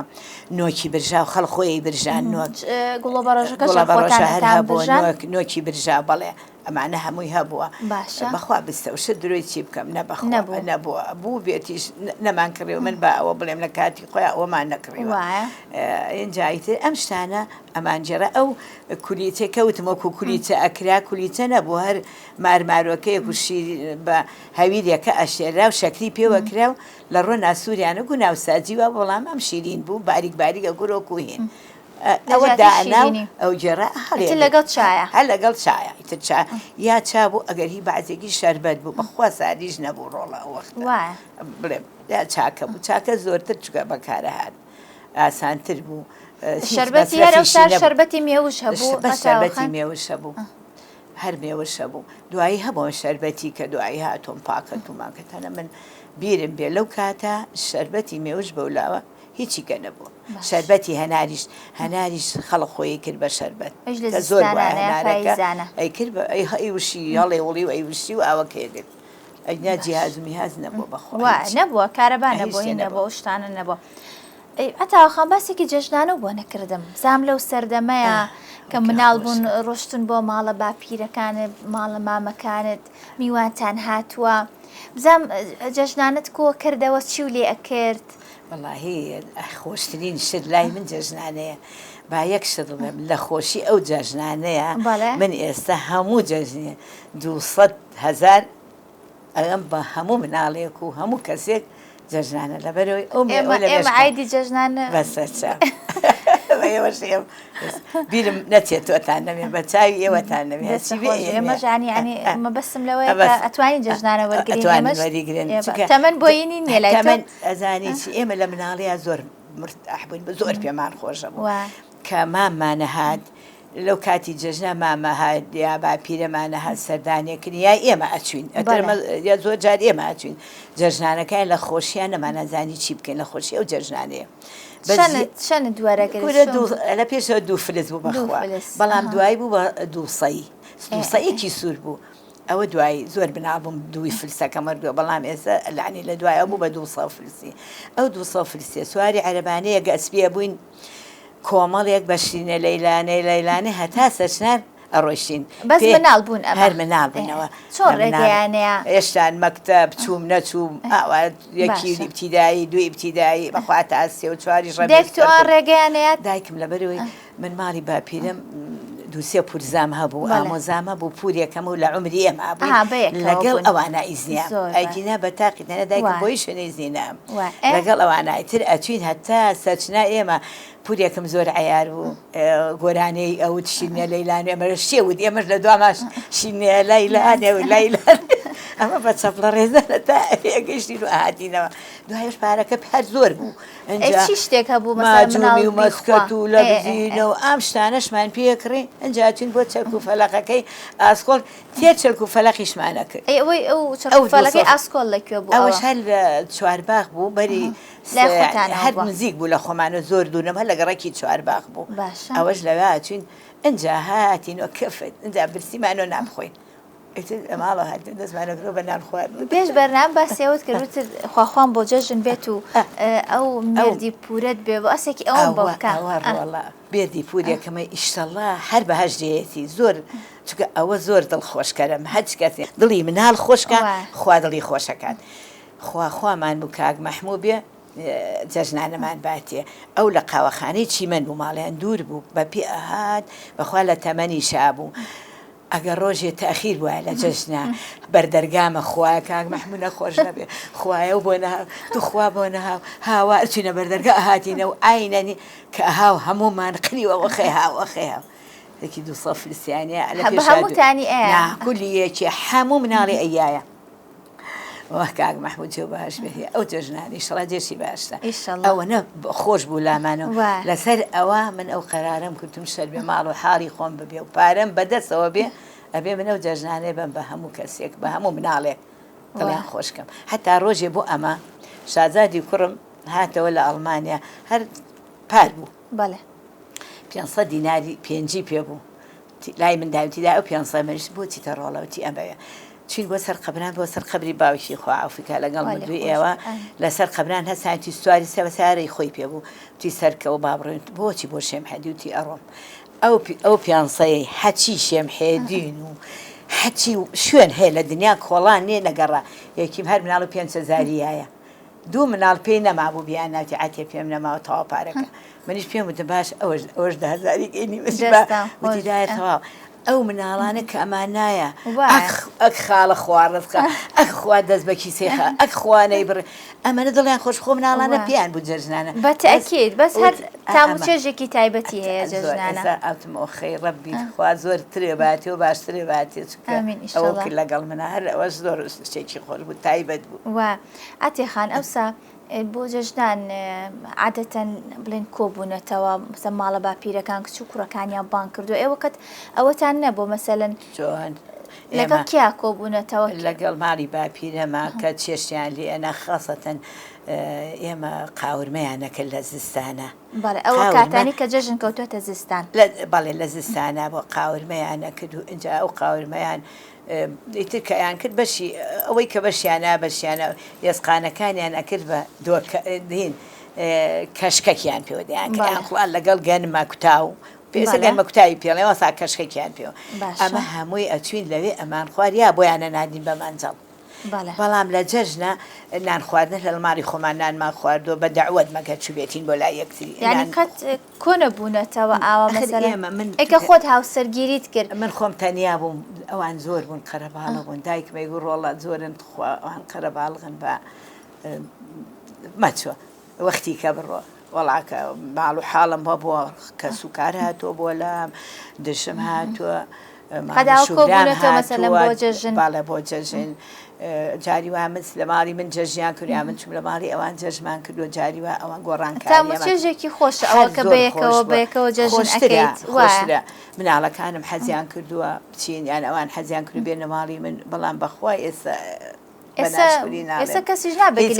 نۆکی برژا و خەڵ خۆی برژان گوڵە بە ڕۆژەکە هەر هەبووە نۆکی برژا بەڵێ ئەمانە هەمووی هەبووە بەخوا بستەوشە درۆی چی بکەم نەبووە بوو بێتیش نەمان کڕێ من بە ئەوە بڵێم لە کاتی خۆیان ئەوەمان نەکڕێەوە ئینجایتر ئەم شتانە ئەمان جێرە ئەو کولیتێ کەوتمەکو کولیچە ئەکرا کولیچە نەبوو هەر مارمارۆکەیە کوشی بە هەویرێکە ئەشێرا و شەکری پێوەکرا و لە ڕۆ ناسووریانە و ناوساجیوە بەڵام ئەم شیرین بوو باریک باریکە گورۆک و هین ئەوە دانا ئەو جێرا لەگەڵ چایە هەر لەگەڵ چایە ئیتر یا چابوو ئەگەر هی بەعزێکی شەربەت بوو بەخوا سادیش نەبوو ڕۆڵە وەخت بڵێم یا چاکە بوو چاکە زۆرتر چکە بەکارە هات ئاسانتر بوو شەربەتی هەر شەربەتی مێوش هەبوو شەربەتی مێوش هەبوو هەر مێوش هەبوو دوایی هەبوو شەربەتی کە دوایی هاتۆم پاکەت و ماکەتەنە من بیرم بێ لەو کاتە شەربەتی مێوش بەولاوە هیچی گە نەبوو شەربەتی هەناریش خەڵق خۆی کرد بە شەربەت زۆر ئەی کرد ئەی وشی هەڵێ وڵی و ئەی وشی و ئاوە کێدت ئەینا جیهازمی هاز نەبووە بەخوا نەبووە کارەبا نەبووە نەبووە شتانە نەبووە ئەتاوەخان باسێکی جەژنانە بۆ نەکردم زام لەو سەردەمەیە کە مناڵ بوون ڕۆشتن بۆ ماڵە باپیرەکانت ماڵە مامەکانت میوانتان هاتووە بزام جەژنانت کۆ کردەوە چی و لێ ئەکرد واللهی خۆشترین شت لای من جەژنانەیە با یەک شت لە خۆشی ئەو جەژنانەیە من ئێستا هەموو جەژنێ 200,000 ئەم بە هەموو مناڵێک و هەموو کەسێک جەژنانە لەبەرەوەی ئێمە عیدی جەژنانە بەسەرچە بیرم نەچێت تۆتان نەمێ بە چاوی ئێوەتان نەمێ ئێمەژانی ینی ئەمە بەسم لەوەی ئەتوانین جەژنانە وەرگین تەمەەن بۆینی نیە لای تەمەن ئەزانی چی ئێمە لە مناڵەیە زۆر مرتاحبووین بە زۆر پێمان خۆشە بوو کە مامانە هات لەو کاتی جەژنە مامە هات یا باپیرەمانە هات سەردانێکردن یا ئێمە ئەچوین یا زۆر جار ئێمە ئەچوین جەژنانەکان لە خۆشییان نەمانەزانی چی بکەین لە خۆشی ئەو جەژنانەیە شەنە دووارەگەر لە پێشەوە دوو فلس بوو بەخوا بەڵام دوایی بوو بە دووسەیەکی سوور بوو ئەوە دوایی زۆر بنابووم دوی فلسەکە مردووە بەڵام ئێستا لەعنی لە دوایە بوو بە 200 فلسی ئەو 200 فلسێ سواری عەرەبانەیە گەسپیە بووین کۆمەڵێک بەشینە لەیلانەی هەتا سەچنار ئەڕۆشتین بەس مناڵ بوون هەر مناڵ بوونەوە چۆن ڕێگەیانەیە هێشتان مەکتەب چووم نەچووم یەکی ئیبتیدایی دوی ئیبتیدایی بەخوا تا سێ و چواری ڕێگەیان ڕێگەیانەیە دایکم لەبەرەوەی من ماڵی باپیرم دووسێ پورزام هەبوو ئامۆزامە بوو پورێکەمە و لە عمری ئێمە بوو لەگەڵ ئەوانە ئیزنیام ئەیگینا بە تاقیتەنە دایکم بۆی شوێنەی زیینام لەگەڵ ئەوانایتر ئەچوین هەتا سەرچنا ئێمە پورێکم زۆر عیار بوو گۆرانەی ئەوت شینە لەیلانێ ئەمەرە شێوت ئێمەش لە دواماش شینێ لەیلانێ و لەیلان ئەمە بە چەپڵە ڕێزانە تا ئێگەشتین و ئاهاتینەوە دوایش پارەکە پار زۆر بوو چی شتێک هەبوو ماجومی و مەسکەت و لە بزینەوە ئام شتانەشمان پێکڕی ئەنجاتین بۆ چەرک و فەلەقەکەی ئاسکۆڵ تێ چەرک و فەلەقیشمانە کرد ئەوەی ئەو فەلەقەی ئاسکۆڵ لەکوێ بوو ئەوەش هەر لە چوارباغ بوو بەری هەر نزیک بوو لە خۆمانە زۆر دوورنەم هەر لە گەڕێکی چوارباغ بوو ئەوەش لەوێ ئاچوین ئەنجا هاتینەوە کەفت ئەنجا برسیمانەوە نامخۆین ماڵە هاتن دەستمانەکرۆ بە نان خواردن پێش بەرنام باسیەوت کردوتر خواخوان بۆ جەژن بێت و ئەو مێردی پورەت بێ بۆ ئەسێکی ئەوم بۆ بکە بێردی پورێکەمە ئیشتەڵڵا هەر بەهەژدەیەتی زۆر چکە ئەوە زۆر دڵخۆشکەرم هەچ کەسێ دڵی مناڵ خۆشکە خوا دڵی خۆشەکان خوامان بوو کاک مەحموو بێ جەژنانەمان باتێ ئەو لە قاوەخانەی چیمەن بوو ماڵیان دوور بوو بە پێ ئەهات بەخوا لە تەمەنی شابوو ئەگەر ڕۆژێ تاخیر وایە لە جەژنە بەردەرگامە خوایە کاک محموود نەخۆش نەبێ خوایە و بۆ توخوا بۆ نەهاو هاوار چینە بەردەرگا هاتینەوە ئاینەنی کە هاو هەمومان قریوە وەخێ هاو وەخێ هاو ێکی دوو سەف فلسیانە هەمووتانی ئەیە کولی یەکی هەموو مناڵی ئەیایە وەک کاک محموود جێ باش بێ ئەو جەژنانی ئیشەڵا جێشی باشتە ئەوە نە خۆش بوو لامانەوە لەسەر ئەوە من ئەو قەرارەم کردم شەر بێ ماڵ و حاڵی خۆم ببێ و پارەم بەدەستەوە بێ ئەبێ من ئەو جەژنانەی بم بە هەموو کەسێک بە هەموو مناڵێک دڵیان خۆشکەم هەتا ڕۆژێ بۆ ئەمە شازادی کوڕم هاتەوە لە ئەڵمانیا هەر پار بوو 500 دیناری پێنجی پێ بوو لای من داوتیدا ئەو 500 منیش بۆچی تەڕۆڵەوتی ئەمەیە چین بۆ سەر قەبران بۆ سەر قەبری باوکی خوا ئەوفیکا لەگەڵ مردووی ئێوە لەسەر قەبران هەسانتی سواری سەوەسارەی خۆی پێ بوو تی سەرکەوە بابڕێن بۆچی بۆ شێم حەدیوتی ئەڕۆم ئەو پیانسەیە هەچی شێم حێدین و هەچی شوێن هەیە لە دنیا کۆڵان نێ نەگەڕا یەکیم هەر مناڵ و 500,000 دوو مناڵ پێی نەمابوو بیان ناوتی عاتێ پێم نەماوە تەواو پارەکە منیش پێم وتم باش ئەوەش 10,000 گەینی وتیدایە تەواو ئەو مناڵانە کە ئەمان نایە ئەک خاڵە خوارد بکە ئەک خوا دەست بە کیسێخە ئەک خوانەی بڕ ئەمەنە دڵیان خۆش خۆ مناڵانە پیان بوو جەژنانە بەتەکید بەس هەر تاموچێژێکی تایبەتی هەیە جەژنانە ئەوتمەوە خەی ڕەبی خوا زۆر ترێ باتێ و باشترێ باتێ ئەوە کرد لەگەڵ منە هەر ئەوەش زۆر شتێکی خۆش بوو تایبەت بوو وا ئاتێخان ئەوسا بۆ جەژنان عادەتەن بڵێن کۆبوونەتەوە مەسەڵەن ماڵە باپیرەکان کچ و کوڕەکانیان بان کردو ئێوەکەت ئەوەتان نەبوو مەسەڵەن لەگەڵ کیا کۆبوونەتەوە لەگەڵ ماڵی باپیرەما کە چێشیان لێنە خاصەتەن ئێمە قاورمەیانەکە لە زستانە ئەوە کاتانی کە جەژن کەوتوێتە زستان بەڵێ لە زستانە بۆ قاورمەیانە کرد و اینجا ئەو قاورمەیان ئیتر کەیان کرد بەشی ئەوەی کە بەشیانە بەشیانە ێسقانەکانیان ئەکرد بە دۆکەدین کەشکەکیان پێوەدەیان کەیان خوڵان لەگەڵ گەنمە کوتاو پێسە گەنمە کوتایی پێڵێەوە سا کەشکەکیان پێوە ئەمە هەمووی ئەچوین لەوێ ئەمان خواریا بۆیانە نادین بە مانجەڵ بەڵام لە جەژنە نان خواردن لە ماڵی خۆمان نانمان خواردۆ بە دەعوەت مەگە چوبێتین بۆ لای یەکتری یعنی قەت کۆنە بوونەتەوە ئاوا مەسەلەن ئێکە خۆت هاوسەرگیریت کرد من خۆم تەنیا بووم ئەوان زۆر بوون قەرەباڵە بوون دایکمەی گوو ڕۆڵە زۆرن ئەوان قەرەباڵغن بە مەچوە وەختی کە بڕۆ وەڵاکە ماڵ و حاڵم بۆ کە سوکار هاتووە بۆ لام دشم هاتووە باڵە بۆ جەژن جاری وا من لە ماڵی من جەژیان کردیان من چوم لە ماڵی ئەوان جەژمان کردو جاری وا ئەوان گۆڕانکارێکی خۆش ئەوە کە بەیەکەوە جەژن خۆشرە مناڵەکانم حەزیان کردووە بچین یان ئەوان حەزیان کرد بێنە ماڵی من بەڵام بەخوای ئێستا کەسیش نابێت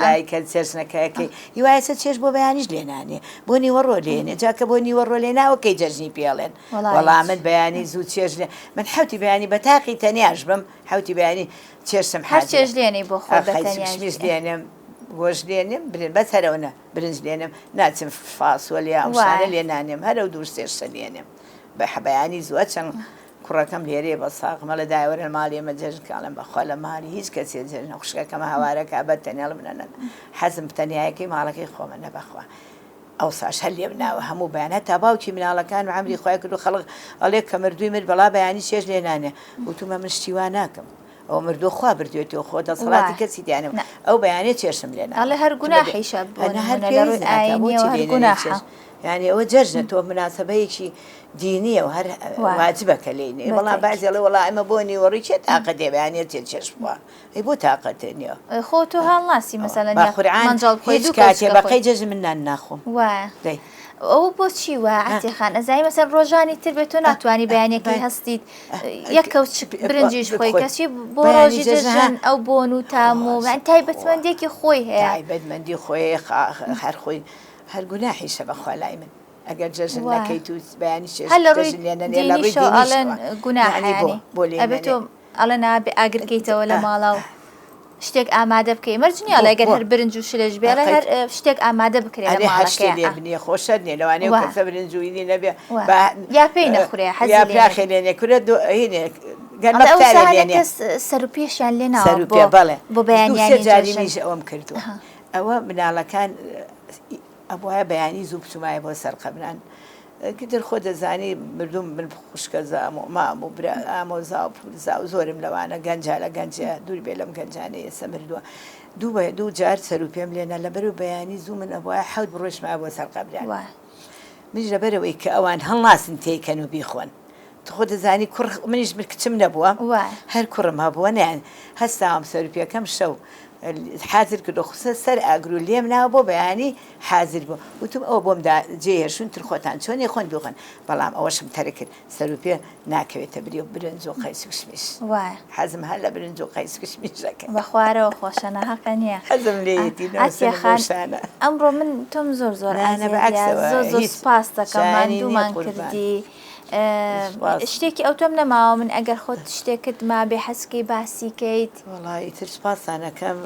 لای کە چێژنەکەیەکەی هیوایەسە چێش بۆ بەیانیش لێنانێ بۆ نیوەڕۆ لێنێ جاکە بۆ نیوەڕۆ لێناوەکەی جەژنی پێڵێن وەڵام من بەیانی زوو چێژ لێ من حوتی بەیانی بە تاقی تەنیاش بم حوتی بەیانی چێشم هەر چێژ لێنی بۆ خۆشمیش لێنێم گۆش لێنم برن بەس هەرەوەنە برنج لێنم ناچم فاسۆلی ئەوشانە لێنانێم هەرە و دوور سێشە لێنم بە بەیانی زووە چەند کوڕەکەم لێرێ بە ساقمە لە داوەرە ماڵی ئێمە جێژنکڵم بەخوا لە ماڵی هیچ کەسێ جێژنە خوشکەکەمە هاوارەکە بە تەنێڵ منە حەزم تەنیایەکەی ماڵەکەی خۆمە نەبەخوا ئەو ساش هەر لێ بناوە هەموو بەیانە تا باوکی مناڵەکان و عەمری خۆی کرد و خەڵک ئەڵێ کە مردووی مرد بەڵا بەیانی چێژ لێنانێ وتومە من شتیوان ناکەم ئەو مردۆ خوا بردوێتەوە خۆ دەسەڵاتی کەسی دیانم ئەو بەیانێ چێشم لێنە ئەڵێ هەر گوناحیشە یعنی ئەوە جەژنە تۆ مناسبەیەکی دینیە و هەر واجبەکە لێنێ بەڵام بەعزێ ئەڵێ وەڵا ئەمە بۆ نیوەڕی چێت تاقەت دێبیانێت تێ چێش بووە ئەی بۆ تاقەتێ نییە خۆ تۆ هەڵناسی مەسەلەن قورئان هیچ کاتێ بەقەی جەژن من نان ناخۆم ئەو بۆچی وە عەتیقان ئەزایی مەسەر ڕۆژانی تر بێت تۆ ناتوانانی بەیانێکی هەستیت یەک کەوچ برنجیش خۆی کەسی بۆ ڕۆژی جەژن ئەو بۆن و تام و تایبەتمەندێکی خۆی هەیە تایبەتمەندی خۆی هەر خۆی هەر گوناحیشە بەخوا لای من ئەگەر جەژن نەکەیت و بەیانی ئەڵەن گوناحیانی ئەبێت تۆ ئەڵە نابێ ئاگرکەیتەوە لە ماڵا و شتێک ئامادە بکەی مەرجنی ئەڵێگەر هەر برنج و شلێژ بێڵە هەر شتێک ئامادە بکرێت بنیە خۆشە نیە لەوانێ کەسە برنجویی نەبێ یا پێی نەخورێ حەزی لێنێ کورە سەر و پێشیان لێ بەڵێ بۆ بەیانی جاریمیش ئەوم کردووە ئەوە مناڵەکان ئەبواە بەیانی زوو بچومایە بۆ سەر قەبران کتر خۆ دەزانی مردوم من خوشکە زام و مام و ئامۆزا و پولزا و زۆرم لەوانە گەنجا لە گەنجە دوور بێ لەم گەنجانە ئێستا مردووە دوو جار سەر و پێم لێنە لەبەر و بەیانی زوو من ئەوە حەوت بڕۆژما بۆ سەر قەبران منیش لەبەرەوەی کە ئەوان هەڵناسن تێکەن و بیخۆن خۆ دەزانی منیش کچم نەبووە هەر کوڕم هەبووە نیان هەستاوام سەرپیەکەم شەو حازر کردو خصوصا سەر ئاگر و لێم ناوە بۆ بەیانی حازر بوو وتم ئەوە بۆم جێهێشون تر خۆتان چۆنی خۆن بخۆن بەڵام ئەوەشم تەرە کرد سەر و پێ ناکەوێتە بری و برنج و قەیس و کشمیش حەزم هەر لە برنج و قەیس کشمیشەکە بە خوارەوە خۆشەنە حەقە نییە حەزم لێیەتی ئەسیەخان ئەمڕۆ من تۆم زۆر زۆر سپاس دەکەم ماندوومان کردی شتێکی ئەو تۆم نەماوە من ئەگەر خۆت شتێکت ما بێ حەسکی باسیکەیت وڵی تر سپاسانەکەم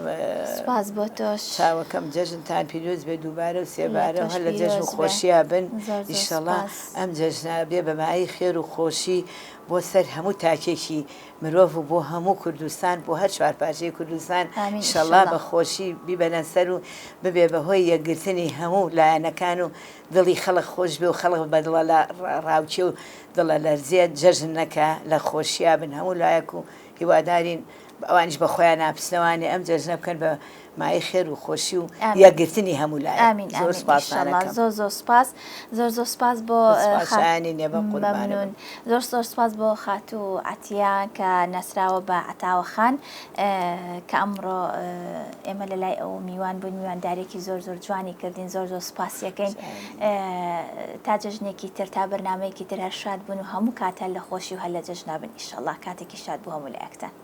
سپاس بۆ تۆش چاوەکەم جەژنتان پیرۆز بێ دووبارە و سێبارە هەر لە جەژن و خۆشییا بن ئیشەڵا ئەم جەژنا بێ بەمایی خێر و خۆشی بۆ سەر هەموو تاکێکی مرۆڤ و بۆ هەموو کوردستان بۆ هەر چوارپاشەی کوردستان ئیشەڵا بە خۆشی بیبەنە سەر و ببێ بەهۆی یەکگرتنی هەموو لایەنەکان و دڵی خەڵک خۆش بێ و خەڵک بەدڵە لە ڕاوچێ و دڵە لەرزێت جەژن نەکە لە خۆشییا بن هەموو لایەک و هیوادارین ئەوانش بە خۆیان ناپسنەوانی ئەم جەژنە بکەن بە مای خێر و خۆشی و یەکگرتنی هەموو لایەن زۆر سپاس زۆر سپاس بۆ مەمنون زۆر سپاس بۆ خاتوو عەتیان کە نەسراوە بە عەتاوەخان کە ئەمڕۆ ئێمە لە لای ئەو میوان بوون میواندارێکی زۆر جوانی کردین زۆر سپاسیەکەین تا جەژنێکی تر تا بەرنامەیەکی تر هەر شاد بوون و هەموو کاتە لە خۆشی و هەر لە جەژنا بن ئیشەڵڵا کاتێکی شاد بوو هەموو لایەکتان